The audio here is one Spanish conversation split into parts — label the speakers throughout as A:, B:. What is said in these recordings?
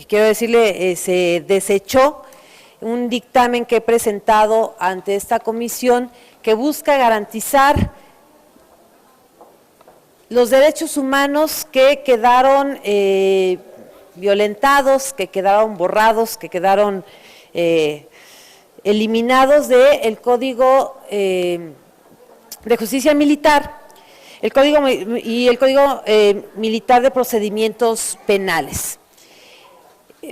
A: quiero decirle, se desechó un dictamen que he presentado ante esta comisión que busca garantizar los derechos humanos que quedaron violentados, que quedaron borrados, que quedaron eliminados del Código de Justicia Militar, el Código Militar de Procedimientos Penales.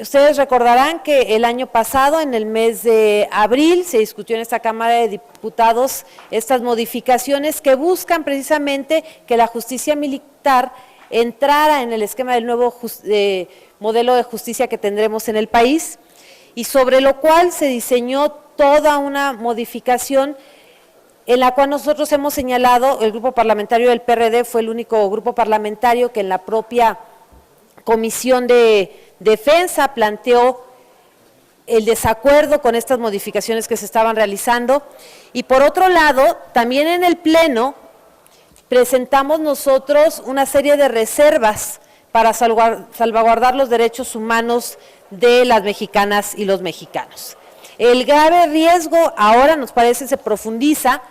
A: Ustedes recordarán que el año pasado, en el mes de abril, se discutió en esta Cámara de Diputados estas modificaciones que buscan precisamente que la justicia militar entrara en el esquema del nuevo modelo de justicia que tendremos en el país, y sobre lo cual se diseñó toda una modificación en la cual nosotros hemos señalado, el grupo parlamentario del PRD fue el único grupo parlamentario que en la propia Comisión de Defensa planteó el desacuerdo con estas modificaciones que se estaban realizando, y por otro lado, también en el Pleno presentamos nosotros una serie de reservas para salvaguardar los derechos humanos de las mexicanas y los mexicanos. El grave riesgo ahora nos parece se profundiza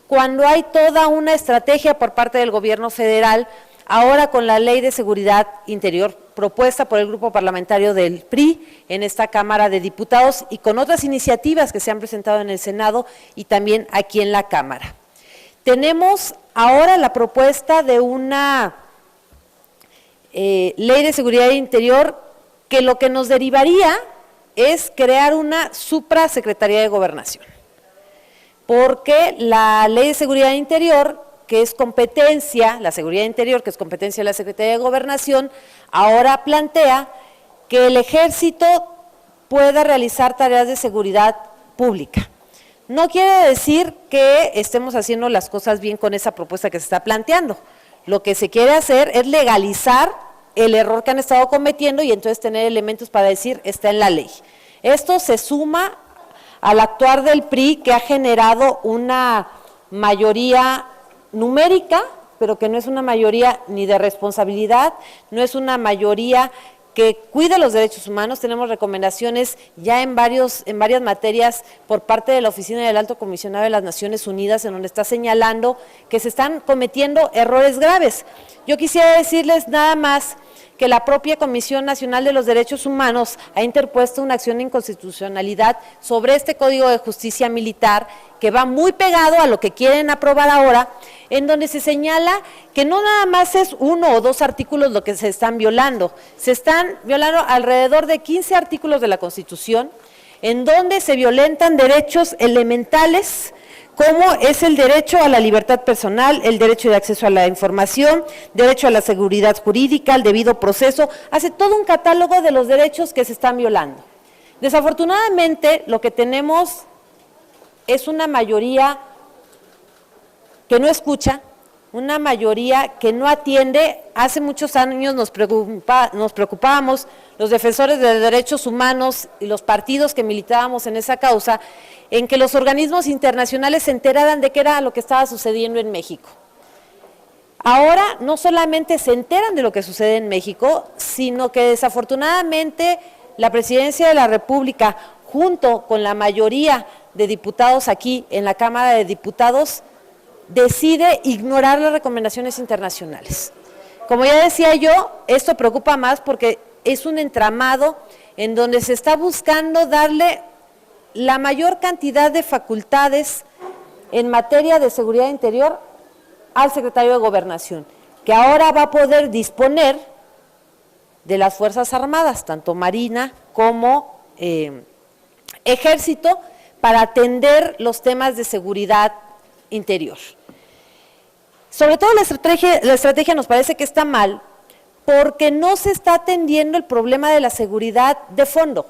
A: cuando hay toda una estrategia por parte del gobierno federal, ahora con la Ley de Seguridad Interior propuesta por el grupo parlamentario del PRI en esta Cámara de Diputados y con otras iniciativas que se han presentado en el Senado y también aquí en la Cámara. Tenemos ahora la propuesta de una Ley de Seguridad Interior que lo que nos derivaría es crear una suprasecretaría de Gobernación, porque la Ley de Seguridad Interior, que es competencia, la seguridad interior, que es competencia de la Secretaría de Gobernación, ahora plantea que el Ejército pueda realizar tareas de seguridad pública. No quiere decir que estemos haciendo las cosas bien con esa propuesta que se está planteando. Lo que se quiere hacer es legalizar el error que han estado cometiendo y entonces tener elementos para decir está en la ley. Esto se suma al actuar del PRI, que ha generado una mayoría numérica, pero que no es una mayoría ni de responsabilidad, no es una mayoría que cuide los derechos humanos. Tenemos recomendaciones ya en varias materias por parte de la Oficina del Alto Comisionado de las Naciones Unidas, en donde está señalando que se están cometiendo errores graves. Yo quisiera decirles nada más que la propia Comisión Nacional de los Derechos Humanos ha interpuesto una acción de inconstitucionalidad sobre este Código de Justicia Militar, que va muy pegado a lo que quieren aprobar ahora, en donde se señala que no nada más es 1 o 2 artículos lo que se están violando, se están violando alrededor de 15 artículos de la Constitución, en donde se violentan derechos elementales, como es el derecho a la libertad personal, el derecho de acceso a la información, derecho a la seguridad jurídica, al debido proceso, hace todo un catálogo de los derechos que se están violando. Desafortunadamente, lo que tenemos es una mayoría que no escucha, una mayoría que no atiende. Hace muchos años nos preocupábamos los defensores de derechos humanos y los partidos que militábamos en esa causa, en que los organismos internacionales se enteraran de qué era lo que estaba sucediendo en México. Ahora no solamente se enteran de lo que sucede en México, sino que desafortunadamente la Presidencia de la República, junto con la mayoría de diputados aquí en la Cámara de Diputados, decide ignorar las recomendaciones internacionales. Como ya decía yo, esto preocupa más porque es un entramado en donde se está buscando darle la mayor cantidad de facultades en materia de seguridad interior al secretario de Gobernación, que ahora va a poder disponer de las Fuerzas Armadas, tanto Marina como Ejército, para atender los temas de seguridad interior. Sobre todo la estrategia nos parece que está mal porque no se está atendiendo el problema de la seguridad de fondo.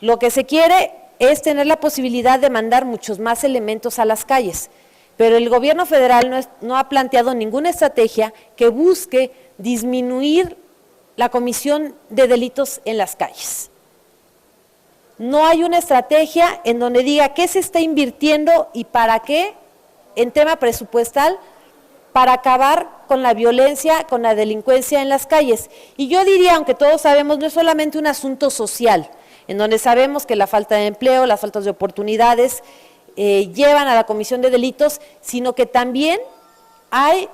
A: Lo que se quiere es tener la posibilidad de mandar muchos más elementos a las calles, pero el gobierno federal no ha planteado ninguna estrategia que busque disminuir la comisión de delitos en las calles. No hay una estrategia en donde diga qué se está invirtiendo y para qué en tema presupuestal para acabar con la violencia, con la delincuencia en las calles. Y yo diría, aunque todos sabemos, no es solamente un asunto social, en donde sabemos que la falta de empleo, las faltas de oportunidades llevan a la comisión de delitos, sino que también hay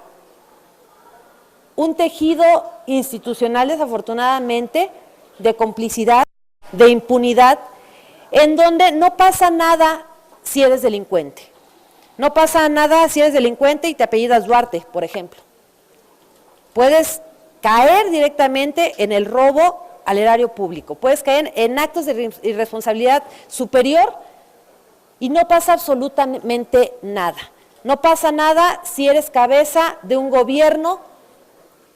A: un tejido institucional, desafortunadamente, de complicidad, de impunidad, en donde no pasa nada si eres delincuente. No pasa nada si eres delincuente y te apellidas Duarte, por ejemplo. Puedes caer directamente en el robo al erario público, puedes caer en actos de irresponsabilidad superior y no pasa absolutamente nada. No pasa nada si eres cabeza de un gobierno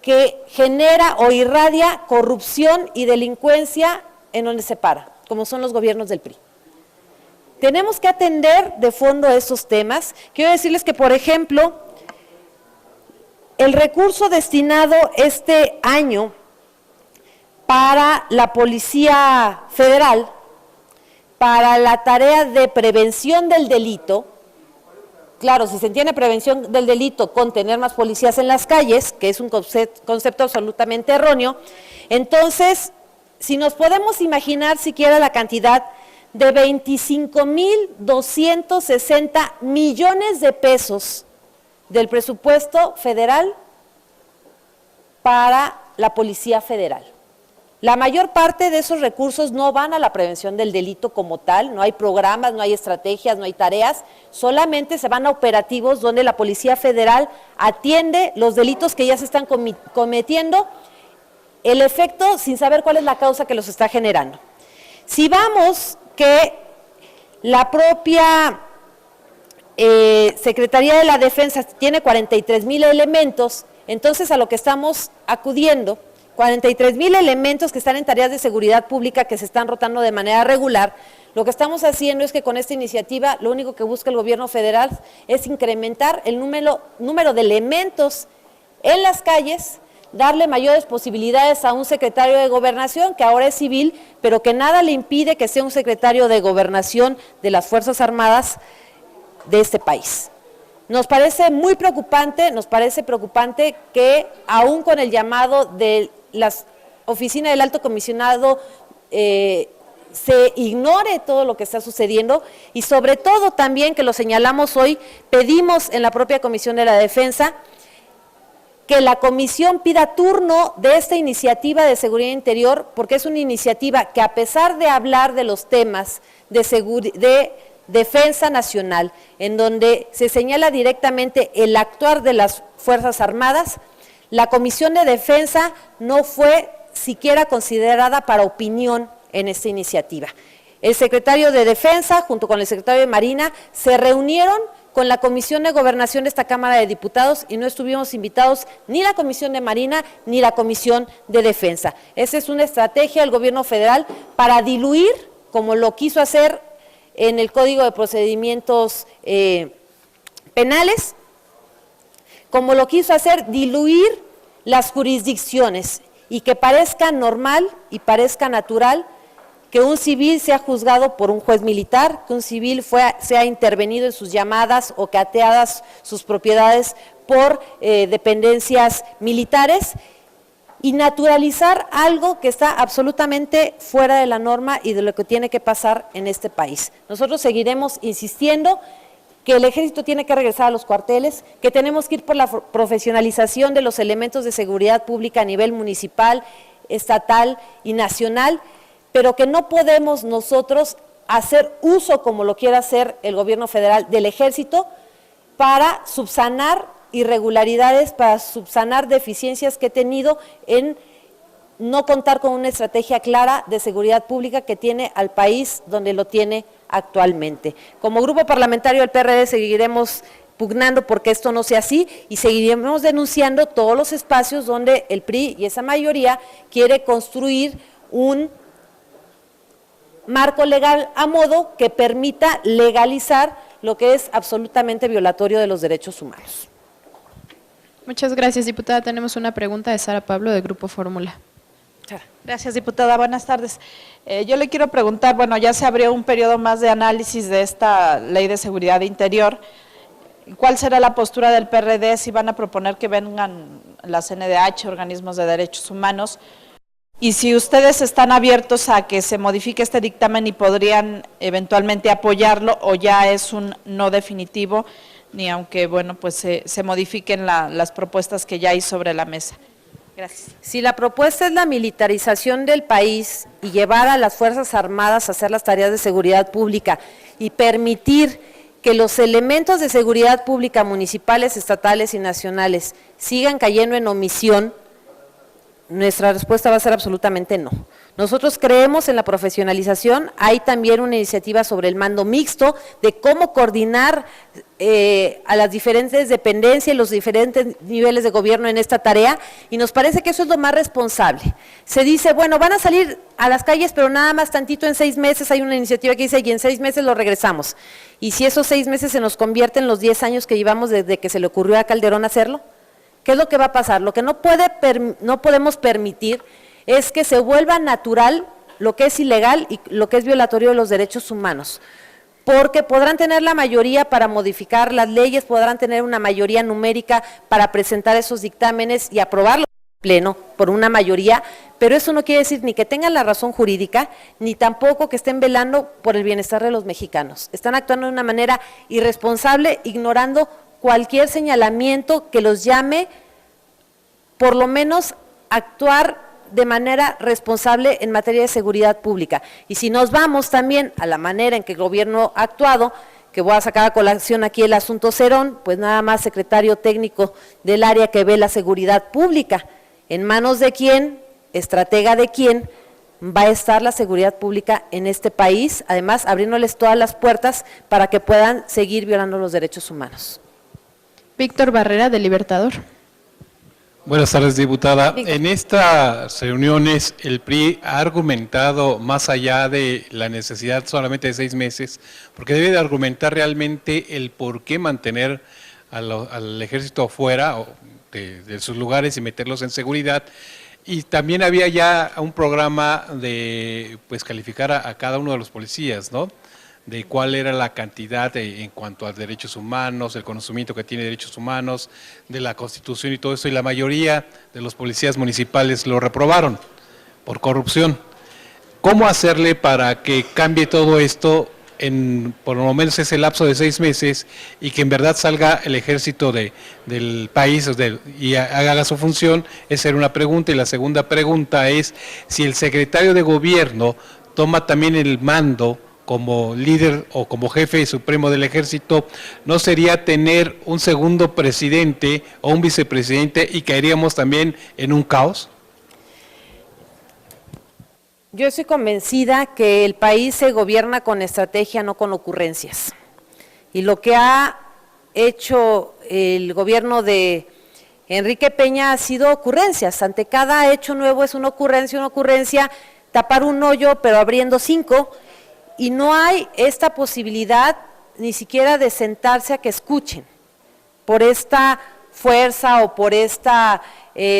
A: que genera o irradia corrupción y delincuencia en donde se para, como son los gobiernos del PRI. Tenemos que atender de fondo esos temas. Quiero decirles que, por ejemplo, el recurso destinado este año para la Policía Federal, para la tarea de prevención del delito, claro, si se entiende prevención del delito con tener más policías en las calles, que es un concepto absolutamente erróneo, entonces, si nos podemos imaginar siquiera la cantidad de 25,260 millones de pesos del presupuesto federal para la Policía Federal. La mayor parte de esos recursos no van a la prevención del delito como tal, no hay programas, no hay estrategias, no hay tareas, solamente se van a operativos donde la Policía Federal atiende los delitos que ya se están cometiendo, el efecto sin saber cuál es la causa que los está generando. Si vamos que la propia Secretaría de la Defensa tiene 43,000 elementos, entonces a lo que estamos acudiendo, 43,000 elementos que están en tareas de seguridad pública que se están rotando de manera regular, lo que estamos haciendo es que con esta iniciativa lo único que busca el gobierno federal es incrementar el número de elementos en las calles, darle mayores posibilidades a un secretario de Gobernación, que ahora es civil, pero que nada le impide que sea un secretario de Gobernación de las Fuerzas Armadas de este país. Nos parece muy preocupante, que aún con el llamado de la Oficina del Alto Comisionado se ignore todo lo que está sucediendo y sobre todo también, que lo señalamos hoy, pedimos en la propia Comisión de la Defensa que la comisión pida turno de esta iniciativa de seguridad interior, porque es una iniciativa que, a pesar de hablar de los temas de defensa nacional, en donde se señala directamente el actuar de las Fuerzas Armadas, la Comisión de Defensa no fue siquiera considerada para opinión en esta iniciativa. El secretario de Defensa, junto con el secretario de Marina, se reunieron con la Comisión de Gobernación de esta Cámara de Diputados y no estuvimos invitados ni la Comisión de Marina ni la Comisión de Defensa. Esa es una estrategia del gobierno federal para diluir, como lo quiso hacer en el Código de Procedimientos Penales, como lo quiso hacer diluir las jurisdicciones y que parezca normal y parezca natural que un civil sea juzgado por un juez militar, que un civil sea intervenido en sus llamadas o cateadas sus propiedades por dependencias militares, y naturalizar algo que está absolutamente fuera de la norma y de lo que tiene que pasar en este país. Nosotros seguiremos insistiendo que el Ejército tiene que regresar a los cuarteles, que tenemos que ir por la profesionalización de los elementos de seguridad pública a nivel municipal, estatal y nacional, pero que no podemos nosotros hacer uso, como lo quiere hacer el gobierno federal, del Ejército para subsanar irregularidades, para subsanar deficiencias que he tenido en no contar con una estrategia clara de seguridad pública que tiene al país donde lo tiene actualmente. Como grupo parlamentario del PRD seguiremos pugnando porque esto no sea así y seguiremos denunciando todos los espacios donde el PRI y esa mayoría quiere construir un marco legal a modo que permita legalizar lo que es absolutamente violatorio de los derechos humanos.
B: Muchas gracias, diputada. Tenemos una pregunta de Sara Pablo, de Grupo Fórmula.
C: Gracias, diputada. Buenas tardes. Yo le quiero preguntar, bueno, ya se abrió un periodo más de análisis de esta Ley de Seguridad Interior. ¿Cuál será la postura del PRD si van a proponer que vengan la CNDH, organismos de derechos humanos? Y si ustedes están abiertos a que se modifique este dictamen y podrían eventualmente apoyarlo, o ya es un no definitivo, ni aunque, bueno, pues se modifiquen las propuestas que ya hay sobre la mesa. Gracias.
A: Si la propuesta es la militarización del país y llevar a las Fuerzas Armadas a hacer las tareas de seguridad pública y permitir que los elementos de seguridad pública municipales, estatales y nacionales sigan cayendo en omisión, nuestra respuesta va a ser absolutamente no. Nosotros creemos en la profesionalización, hay también una iniciativa sobre el mando mixto, de cómo coordinar a las diferentes dependencias y los diferentes niveles de gobierno en esta tarea, y nos parece que eso es lo más responsable. Se dice, bueno, van a salir a las calles, pero nada más tantito en 6 meses, hay una iniciativa que dice, y en 6 meses lo regresamos. ¿Y si esos 6 meses se nos convierten en los 10 años que llevamos desde que se le ocurrió a Calderón hacerlo? ¿Qué es lo que va a pasar? Lo que no podemos permitir es que se vuelva natural lo que es ilegal y lo que es violatorio de los derechos humanos, porque podrán tener la mayoría para modificar las leyes, podrán tener una mayoría numérica para presentar esos dictámenes y aprobarlos en pleno por una mayoría, pero eso no quiere decir ni que tengan la razón jurídica, ni tampoco que estén velando por el bienestar de los mexicanos. Están actuando de una manera irresponsable, ignorando cualquier señalamiento que los llame, por lo menos, a actuar de manera responsable en materia de seguridad pública. Y si nos vamos también a la manera en que el gobierno ha actuado, que voy a sacar a colación aquí el asunto Cerón, pues nada más secretario técnico del área que ve la seguridad pública. ¿En manos de quién, estratega de quién, va a estar la seguridad pública en este país? Además, abriéndoles todas las puertas para que puedan seguir violando los derechos humanos.
B: Víctor Barrera, del Libertador.
D: Buenas tardes, diputada.
A: Víctor.
D: En estas reuniones el PRI ha argumentado más allá de la necesidad solamente de 6 meses, porque debe de argumentar realmente el por qué mantener al ejército fuera de sus lugares y meterlos en seguridad. Y también había ya un programa de pues calificar a cada uno de los policías, ¿no? De cuál era la cantidad en cuanto a derechos humanos, el conocimiento que tiene derechos humanos, de la Constitución y todo eso, y la mayoría de los policías municipales lo reprobaron por corrupción. ¿Cómo hacerle para que cambie todo esto en por lo menos ese lapso de 6 meses y que en verdad salga el ejército del país y haga su función? Esa era una pregunta, y la segunda pregunta es si el secretario de gobierno toma también el mando como líder o como jefe supremo del ejército, ¿no sería tener un segundo presidente o un vicepresidente y caeríamos también en un caos?
A: Yo estoy convencida que el país se gobierna con estrategia, no con ocurrencias. Y lo que ha hecho el gobierno de Enrique Peña ha sido ocurrencias. Ante cada hecho nuevo es una ocurrencia, tapar un hoyo pero abriendo 5, y no hay esta posibilidad ni siquiera de sentarse a que escuchen por esta fuerza o por esta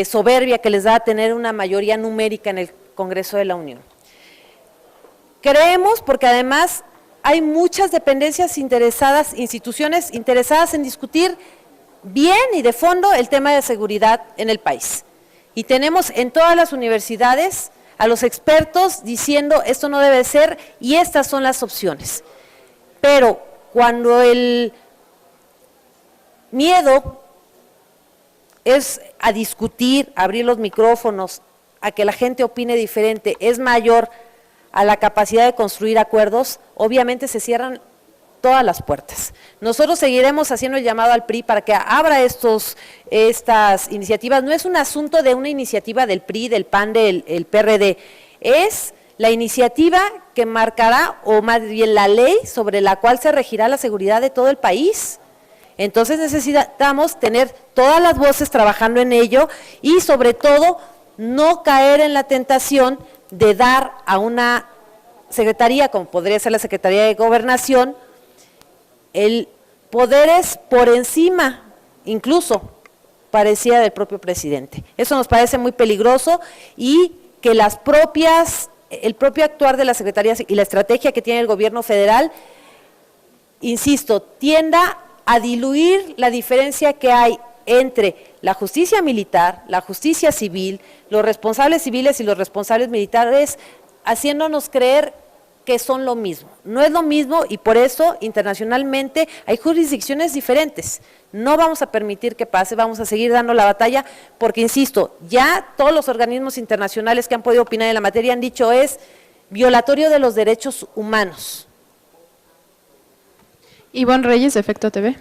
A: soberbia que les da a tener una mayoría numérica en el Congreso de la Unión. Creemos, porque además hay muchas dependencias interesadas, instituciones interesadas en discutir bien y de fondo el tema de seguridad en el país. Y tenemos en todas las universidades a los expertos diciendo esto no debe ser y estas son las opciones. Pero cuando el miedo es a discutir, a abrir los micrófonos, a que la gente opine diferente, es mayor a la capacidad de construir acuerdos, obviamente se cierran todas las puertas. Nosotros seguiremos haciendo el llamado al PRI para que abra estas iniciativas. No es un asunto de una iniciativa del PRI, del PAN, del PRD, es la iniciativa que marcará, o más bien la ley sobre la cual se regirá la seguridad de todo el país. Entonces necesitamos tener todas las voces trabajando en ello y sobre todo no caer en la tentación de dar a una secretaría, como podría ser la Secretaría de Gobernación, el poderes por encima, incluso parecía del propio presidente. Eso nos parece muy peligroso y que el propio actuar de las secretarías y la estrategia que tiene el gobierno federal, insisto, tienda a diluir la diferencia que hay entre la justicia militar, la justicia civil, los responsables civiles y los responsables militares, haciéndonos creer que son lo mismo. No es lo mismo y por eso internacionalmente hay jurisdicciones diferentes. No vamos a permitir que pase, vamos a seguir dando la batalla porque, insisto, ya todos los organismos internacionales que han podido opinar en la materia han dicho es violatorio de los derechos humanos.
B: Ivonne Reyes, de Efecto TV.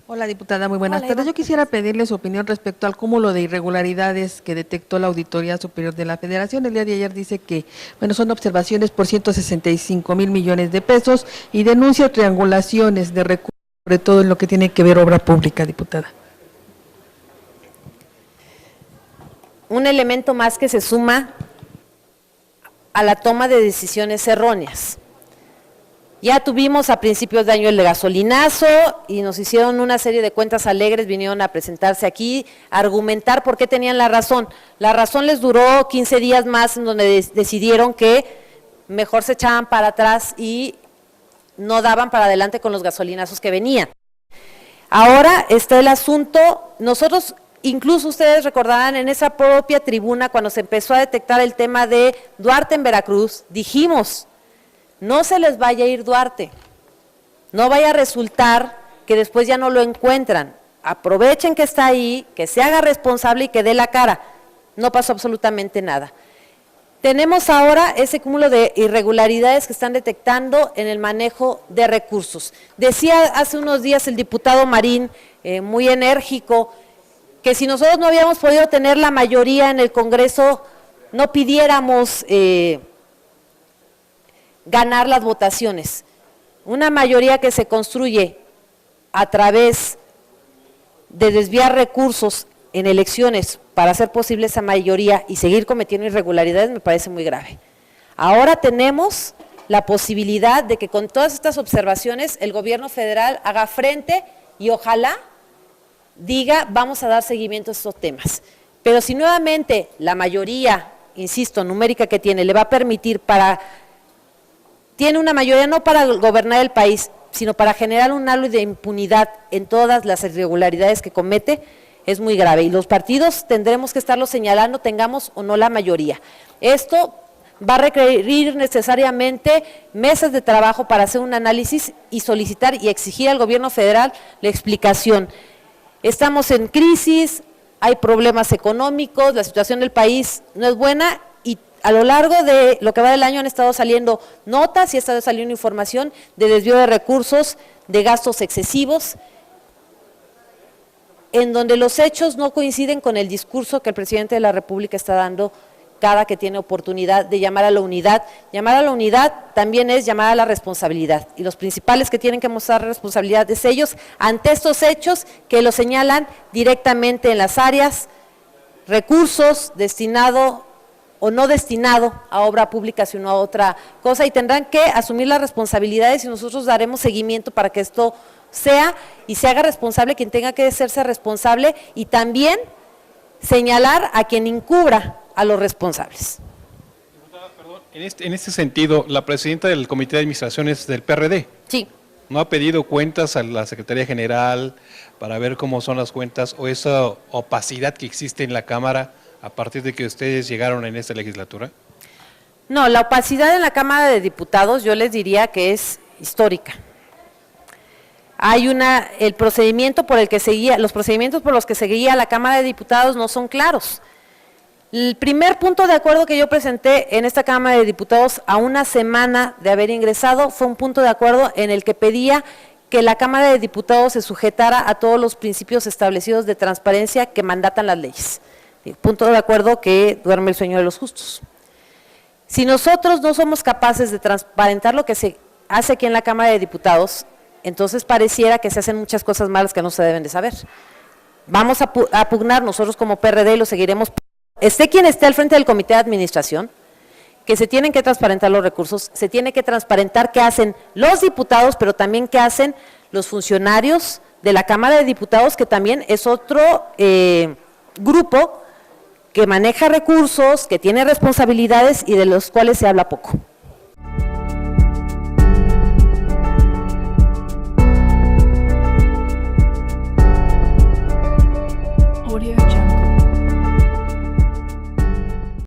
E: Hola, diputada, muy buenas
A: Hola,
E: tardes.
A: Ivonne.
E: Yo quisiera pedirle su opinión respecto al cúmulo de irregularidades que detectó la Auditoría Superior de la Federación. El día de ayer dice que, bueno, son observaciones por 165,000 millones de pesos y denuncia triangulaciones de recursos, sobre todo en lo que tiene que ver obra pública, diputada.
A: Un elemento más que se suma a la toma de decisiones erróneas. Ya tuvimos a principios de año el de gasolinazo y nos hicieron una serie de cuentas alegres, vinieron a presentarse aquí, a argumentar por qué tenían la razón. La razón les duró 15 días más en donde decidieron que mejor se echaban para atrás y no daban para adelante con los gasolinazos que venían. Ahora está el asunto, nosotros, incluso ustedes recordarán en esa propia tribuna cuando se empezó a detectar el tema de Duarte en Veracruz, dijimos, no se les vaya a ir Duarte, no vaya a resultar que después ya no lo encuentran, aprovechen que está ahí, que se haga responsable y que dé la cara, no pasó absolutamente nada. Tenemos ahora ese cúmulo de irregularidades que están detectando en el manejo de recursos. Decía hace unos días el diputado Marín, muy enérgico, que si nosotros no habíamos podido tener la mayoría en el Congreso, no pidiéramos ganar las votaciones. Una mayoría que se construye a través de desviar recursos en elecciones para hacer posible esa mayoría y seguir cometiendo irregularidades me parece muy grave. Ahora tenemos la posibilidad de que con todas estas observaciones el gobierno federal haga frente y ojalá diga vamos a dar seguimiento a estos temas. Pero si nuevamente la mayoría, insisto, numérica que tiene, le va a permitir tiene una mayoría no para gobernar el país, sino para generar un halo de impunidad en todas las irregularidades que comete, es muy grave. Y los partidos tendremos que estarlo señalando, tengamos o no la mayoría. Esto va a requerir necesariamente meses de trabajo para hacer un análisis y solicitar y exigir al gobierno federal la explicación. Estamos en crisis, hay problemas económicos, la situación del país no es buena y a lo largo de lo que va del año han estado saliendo notas y ha estado saliendo información de desvío de recursos, de gastos excesivos, en donde los hechos no coinciden con el discurso que el presidente de la República está dando cada que tiene oportunidad de llamar a la unidad. Llamar a la unidad también es llamar a la responsabilidad y los principales que tienen que mostrar responsabilidad es ellos ante estos hechos que lo señalan directamente en las áreas, recursos destinado o no destinado a obra pública sino a otra cosa y tendrán que asumir las responsabilidades y nosotros daremos seguimiento para que esto sea y se haga responsable quien tenga que hacerse responsable y también señalar a quien encubra a los responsables.
D: Perdón, en este sentido, la presidenta del Comité de Administración es del PRD.
A: Sí.
D: ¿No ha pedido cuentas a la Secretaría General para ver cómo son las cuentas o esa opacidad que existe en la Cámara a partir de que ustedes llegaron en esta legislatura?
A: No, la opacidad en la Cámara de Diputados yo les diría que es histórica. Hay el procedimiento por el que los procedimientos por los que seguía la Cámara de Diputados no son claros. El primer punto de acuerdo que yo presenté en esta Cámara de Diputados a una semana de haber ingresado fue un punto de acuerdo en el que pedía que la Cámara de Diputados se sujetara a todos los principios establecidos de transparencia que mandatan las leyes. Punto de acuerdo que duerme el sueño de los justos. Si nosotros no somos capaces de transparentar lo que se hace aquí en la Cámara de Diputados, entonces pareciera que se hacen muchas cosas malas que no se deben de saber. Vamos a pugnar nosotros como PRD y lo seguiremos. Esté quien esté al frente del Comité de Administración, que se tienen que transparentar los recursos, se tiene que transparentar qué hacen los diputados, pero también qué hacen los funcionarios de la Cámara de Diputados, que también es otro grupo que maneja recursos, que tiene responsabilidades y de los cuales se habla poco.
F: Audio Jungle.